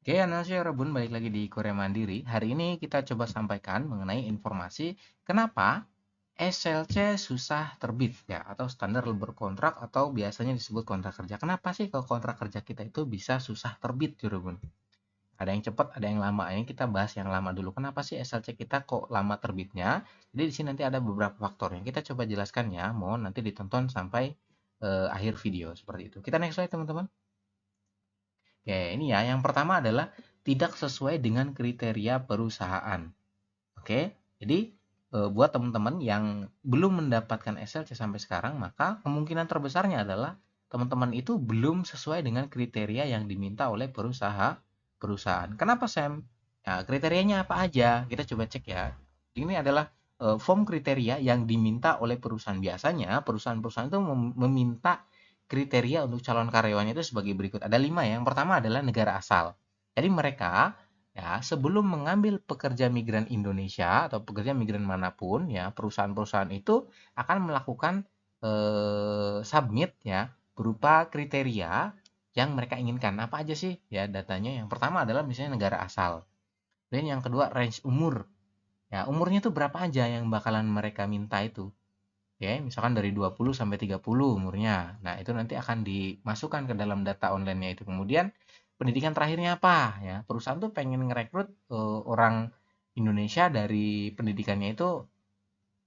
Oke, annyeonghaseyo Rebun, balik lagi di Korea Mandiri. Hari ini kita coba sampaikan mengenai informasi kenapa SLC susah terbit ya, atau standar berkontrak atau biasanya disebut kontrak kerja. Kenapa sih kalau kontrak kerja kita itu bisa susah terbit, Rebun? Ada yang cepat, ada yang lama. Ini kita bahas yang lama dulu. Kenapa sih SLC kita kok lama terbitnya? Jadi di sini nanti ada beberapa faktor yang kita coba jelaskan ya. Mohon nanti ditonton sampai akhir video seperti itu. Kita next slide, teman-teman. Oke, ini ya. Yang pertama adalah tidak sesuai dengan kriteria perusahaan. Oke, jadi buat teman-teman yang belum mendapatkan SLC sampai sekarang, maka kemungkinan terbesarnya adalah teman-teman itu belum sesuai dengan kriteria yang diminta oleh perusahaan. Kenapa, Sam? Nah, kriterianya apa aja? Kita coba cek ya. Ini adalah form kriteria yang diminta oleh perusahaan. Biasanya perusahaan-perusahaan itu meminta kriteria untuk calon karyawannya itu sebagai berikut. Ada 5 ya. Yang pertama adalah negara asal. Jadi mereka ya sebelum mengambil pekerja migran Indonesia atau pekerja migran manapun ya, perusahaan-perusahaan itu akan melakukan submit ya berupa kriteria yang mereka inginkan. Apa aja sih ya datanya? Yang pertama adalah misalnya negara asal. Dan yang kedua range umur. Ya, umurnya tuh berapa aja yang bakalan mereka minta itu. Ya, misalkan dari 20 sampai 30 umurnya. Nah, itu nanti akan dimasukkan ke dalam data online-nya itu. Kemudian pendidikan terakhirnya apa ya? Perusahaan tuh pengen ngerekrut orang Indonesia dari pendidikannya itu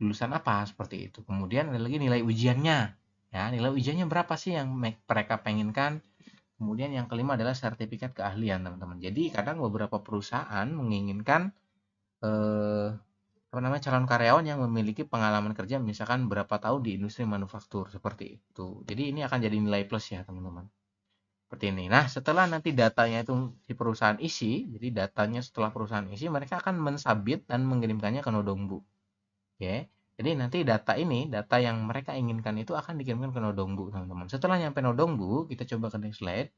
lulusan apa seperti itu. Kemudian ada lagi nilai ujiannya. Ya, nilai ujiannya berapa sih yang mereka penginkan? Kemudian yang kelima adalah sertifikat keahlian, teman-teman. Jadi kadang beberapa perusahaan menginginkan eh, apa namanya calon karyawan yang memiliki pengalaman kerja misalkan berapa tahun di industri manufaktur seperti itu. Jadi ini akan jadi nilai plus ya, teman-teman. Seperti ini. Nah, setelah nanti datanya itu si perusahaan isi, jadi datanya setelah perusahaan isi, mereka akan mensubmit dan mengirimkannya ke Nodongbu. Oke. Jadi nanti data ini, data yang mereka inginkan itu akan dikirimkan ke Nodongbu, teman-teman. Setelah nyampe Nodongbu, kita coba ke next slide.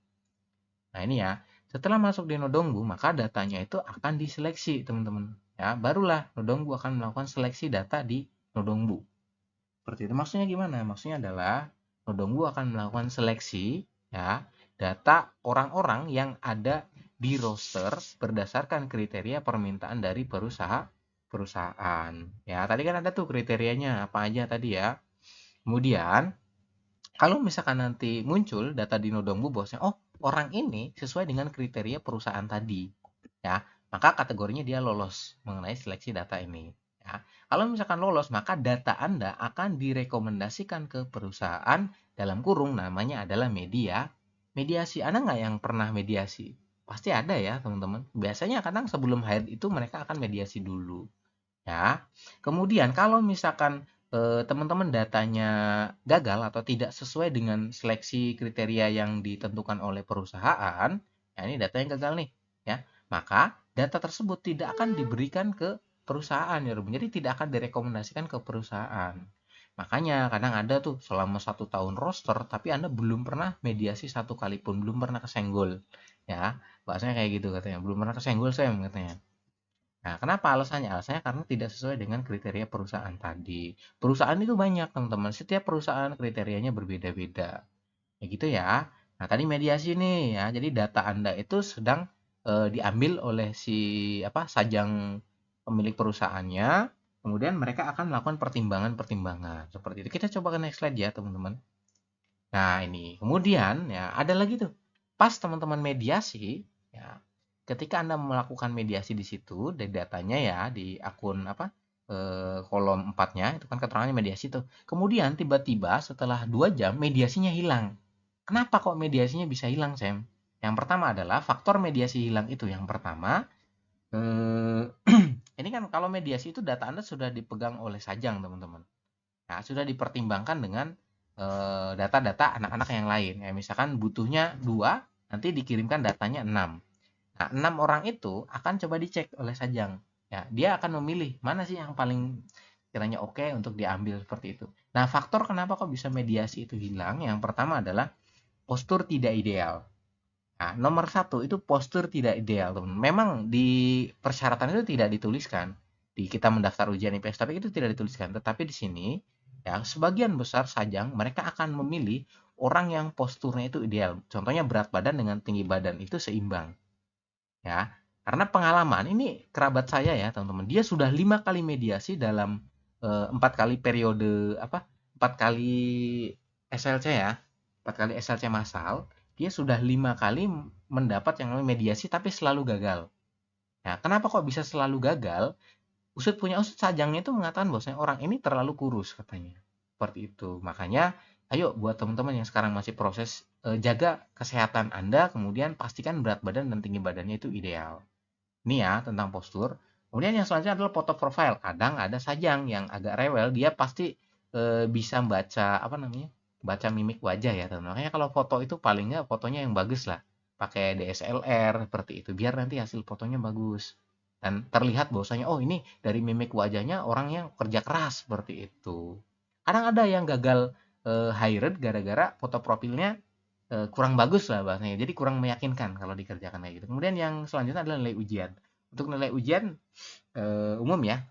Nah, ini ya. Setelah masuk di Nodongbu, maka datanya itu akan diseleksi, teman-teman. Ya, barulah Nodongbu akan melakukan seleksi data di Nodongbu. Seperti itu. Maksudnya gimana? Maksudnya adalah Nodongbu akan melakukan seleksi ya, data orang-orang yang ada di roster berdasarkan kriteria permintaan dari perusahaan. Ya, tadi kan ada tuh kriterianya apa aja tadi ya. Kemudian kalau misalkan nanti muncul data di Nodongbu bahwasanya oh orang ini sesuai dengan kriteria perusahaan tadi ya, maka kategorinya dia lolos mengenai seleksi data ini ya. Kalau misalkan lolos, maka data Anda akan direkomendasikan ke perusahaan, dalam kurung namanya adalah mediasi. Anda nggak yang pernah mediasi? Pasti ada ya, teman-teman. Biasanya kadang sebelum hire itu mereka akan mediasi dulu ya. Kemudian kalau misalkan teman-teman datanya gagal atau tidak sesuai dengan seleksi kriteria yang ditentukan oleh perusahaan, ya ini datanya gagal nih, ya, maka data tersebut tidak akan diberikan ke perusahaan ya, jadi tidak akan direkomendasikan ke perusahaan. Makanya kadang ada tuh selama 1 tahun roster, tapi Anda belum pernah mediasi satu kali pun, belum pernah kesenggol, ya, bahasanya kayak gitu katanya, belum pernah kesenggol saya katanya. Nah, kenapa alasannya? Alasannya karena tidak sesuai dengan kriteria perusahaan tadi. Perusahaan itu banyak, teman-teman. Setiap perusahaan kriterianya berbeda-beda. Ya gitu ya. Nah, tadi mediasi nih ya. Jadi data Anda itu sedang diambil oleh si apa sajang pemilik perusahaannya. Kemudian mereka akan melakukan pertimbangan-pertimbangan. Seperti itu. Kita coba ke next slide ya, teman-teman. Nah, ini. Kemudian ya ada lagi tuh. Pas teman-teman mediasi, ya, ketika Anda melakukan mediasi di situ, dari datanya ya di akun apa? Kolom 4-nya itu kan keterangannya mediasi tuh. Kemudian tiba-tiba setelah 2 jam mediasinya hilang. Kenapa kok mediasinya bisa hilang, Sam? Yang pertama adalah faktor mediasi hilang itu yang pertama ini kan kalau mediasi itu data Anda sudah dipegang oleh sajang, teman-teman. Nah, sudah dipertimbangkan dengan data-data anak-anak yang lain. Ya, misalkan butuhnya 2, nanti dikirimkan datanya 6. Nah, 6 orang itu akan coba dicek oleh Sajang. Ya, dia akan memilih mana sih yang paling kiranya oke untuk diambil seperti itu. Nah, faktor kenapa kok bisa mediasi itu hilang? Yang pertama adalah postur tidak ideal. Nah, nomor satu itu postur tidak ideal, teman. Memang di persyaratan itu tidak dituliskan di kita mendaftar ujian IPS, tapi itu tidak dituliskan. Tetapi di sini, ya sebagian besar sajang mereka akan memilih orang yang posturnya itu ideal. Contohnya berat badan dengan tinggi badan itu seimbang. ya. Karena pengalaman ini kerabat saya ya, teman-teman. Dia sudah 5 kali mediasi dalam 4 kali periode apa? 4 kali SLC ya. 4 kali SLC massal. Dia sudah 5 kali mendapat yang namanya mediasi tapi selalu gagal. Ya, kenapa kok bisa selalu gagal? Usut punya usut, Sajangnya itu mengatakan bahwasanya orang ini terlalu kurus katanya. Seperti itu. Makanya ayo buat teman-teman yang sekarang masih proses, jaga kesehatan Anda, kemudian pastikan berat badan dan tinggi badannya itu ideal. Ini ya tentang postur. Kemudian yang selanjutnya adalah foto profile. Kadang ada Sajang yang agak rewel, dia pasti bisa baca apa namanya? Baca mimik wajah ya, teman. Makanya kalau foto itu paling nggak fotonya yang bagus lah. Pakai DSLR seperti itu biar nanti hasil fotonya bagus. Dan terlihat bahwasanya oh ini dari mimik wajahnya orang yang kerja keras seperti itu. Kadang ada yang gagal hired gara-gara foto profilnya kurang bagus lah bahasanya. Jadi kurang meyakinkan kalau dikerjakan kayak gitu. Kemudian yang selanjutnya adalah nilai ujian. Untuk nilai ujian umum ya.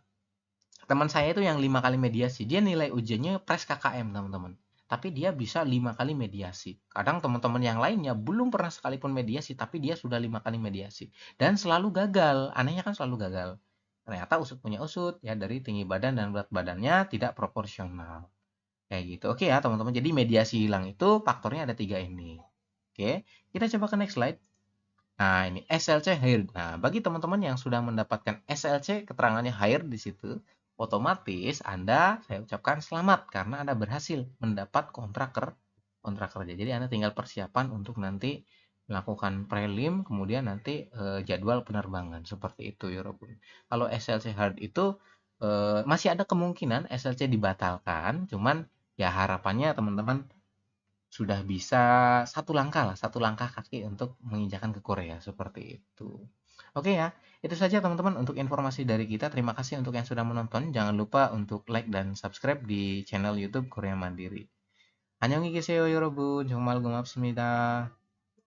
Teman saya itu yang 5 kali mediasi, dia nilai ujiannya pres KKM teman-teman. Tapi dia bisa 5 kali mediasi. Kadang teman-teman yang lainnya belum pernah sekalipun mediasi, tapi dia sudah 5 kali mediasi dan selalu gagal. Anehnya kan selalu gagal. Ternyata usut punya usut ya, dari tinggi badan dan berat badannya tidak proporsional. Kayak gitu. Oke ya teman-teman. Jadi mediasi hilang itu faktornya ada 3 ini. Oke, kita coba ke next slide. Nah, ini SLC hired. Nah, bagi teman-teman yang sudah mendapatkan SLC, keterangannya hired di situ, otomatis Anda, saya ucapkan selamat karena Anda berhasil mendapat kontrak kerja. Jadi Anda tinggal persiapan untuk nanti melakukan prelim, kemudian nanti jadwal penerbangan seperti itu ya, Robun. Kalau SLC hired itu masih ada kemungkinan SLC dibatalkan, cuman ya harapannya teman-teman sudah bisa satu langkah kaki untuk menginjakan ke Korea seperti itu. Oke ya, itu saja teman-teman untuk informasi dari kita. Terima kasih untuk yang sudah menonton. Jangan lupa untuk like dan subscribe di channel YouTube Korea Mandiri. 안녕히 계세요, 여러분. 정말 고맙습니다.